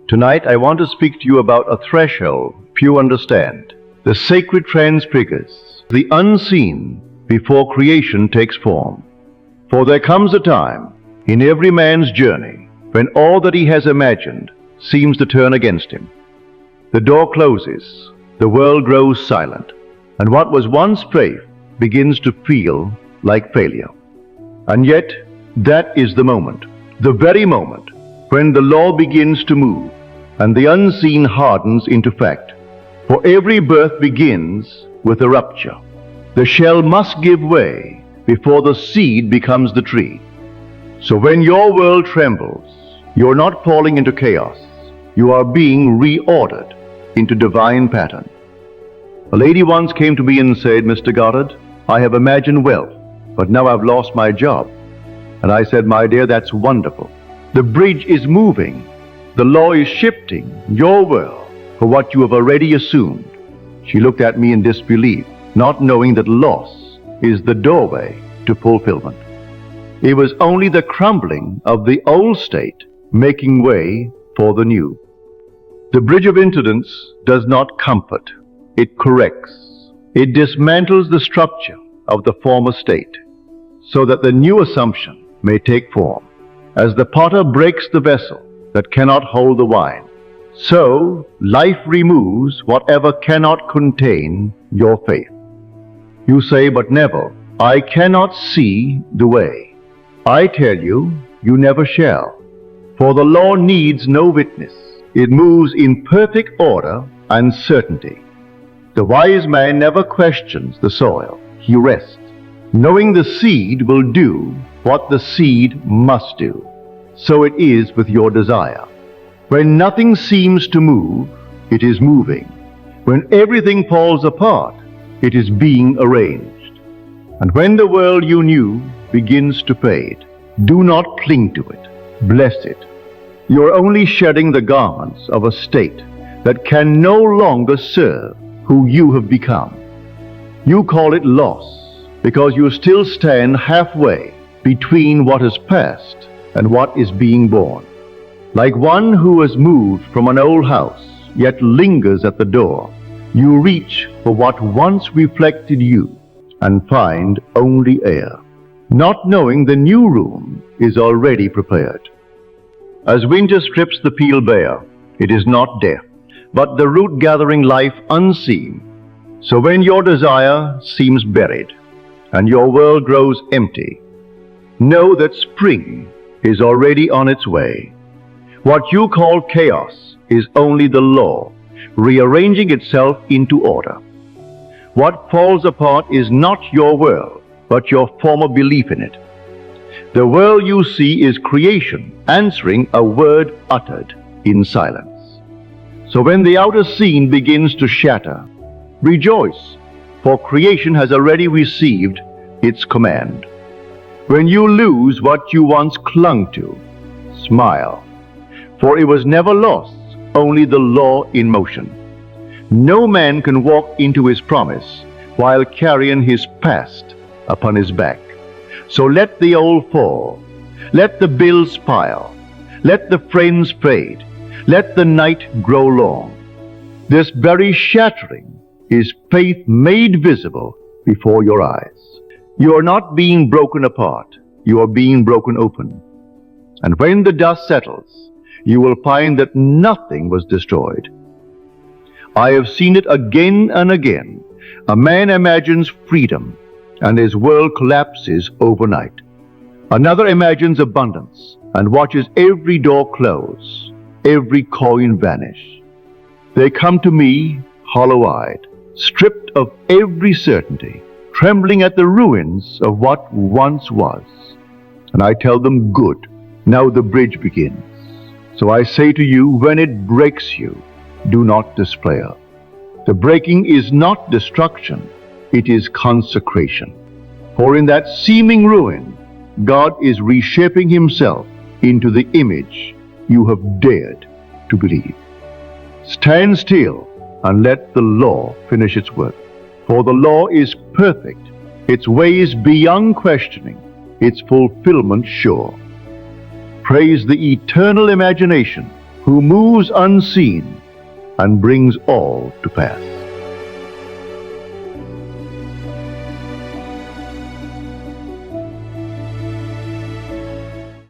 Tonight I want to speak to you about a threshold few understand. The sacred transfigures the unseen before creation takes form. For there comes a time in every man's journey when all that he has imagined seems to turn against him. The door closes, the world grows silent, and what was once faith begins to feel like failure. And yet, that is the moment, the very moment, when the law begins to move and the unseen hardens into fact. For every birth begins with a rupture. The shell must give way before the seed becomes the tree. So when your world trembles, you're not falling into chaos. You are being reordered into divine pattern. A lady once came to me and said, "Mr. Goddard, I have imagined wealth, but now I've lost my job." And I said, "My dear, that's wonderful. The bridge is moving. The law is shifting your world for what you have already assumed." She looked at me in disbelief, not knowing that loss is the doorway to fulfillment. It was only the crumbling of the old state making way for the new. The bridge of incidence does not comfort, it corrects. It dismantles the structure of the former state so that the new assumption may take form. As the potter breaks the vessel that cannot hold the wine, so life removes whatever cannot contain your faith. You say, "But Neville, I cannot see the way." I tell you, you never shall. For the law needs no witness. It moves in perfect order and certainty. The wise man never questions the soil. He rests, knowing the seed will do what the seed must do. So it is with your desire. When nothing seems to move, it is moving. When everything falls apart, it is being arranged. And when the world you knew begins to fade, do not cling to it. Bless it. You are only shedding the garments of a state that can no longer serve who you have become. You call it loss because you still stand halfway between what is past and what is being born. Like one who has moved from an old house yet lingers at the door, you reach for what once reflected you and find only air, not knowing the new room is already prepared. As winter strips the peel bare, it is not death, but the root gathering life unseen. So when your desire seems buried and your world grows empty, know that spring is already on its way. What you call chaos is only the law rearranging itself into order. What falls apart is not your world, but your former belief in it. The world you see is creation answering a word uttered in silence. So when the outer scene begins to shatter, rejoice, for creation has already received its command. When you lose what you once clung to, smile, for it was never lost, only the law in motion. No man can walk into his promise while carrying his past upon his back. So let the old fall, let the bills pile, let the friends fade, let the night grow long. This very shattering is faith made visible before your eyes. You are not being broken apart, you are being broken open. And when the dust settles, you will find that nothing was destroyed. I have seen it again and again. A man imagines freedom, and his world collapses overnight. Another imagines abundance, and watches every door close, every coin vanish. They come to me hollow-eyed, stripped of every certainty, trembling at the ruins of what once was. And I tell them, good, now the bridge begins. So I say to you, when it breaks you, do not despair. The breaking is not destruction, it is consecration. For in that seeming ruin, God is reshaping himself into the image you have dared to believe. Stand still and let the law finish its work. For the law is perfect, its ways beyond questioning, its fulfillment sure. Praise the eternal imagination who moves unseen and brings all to pass.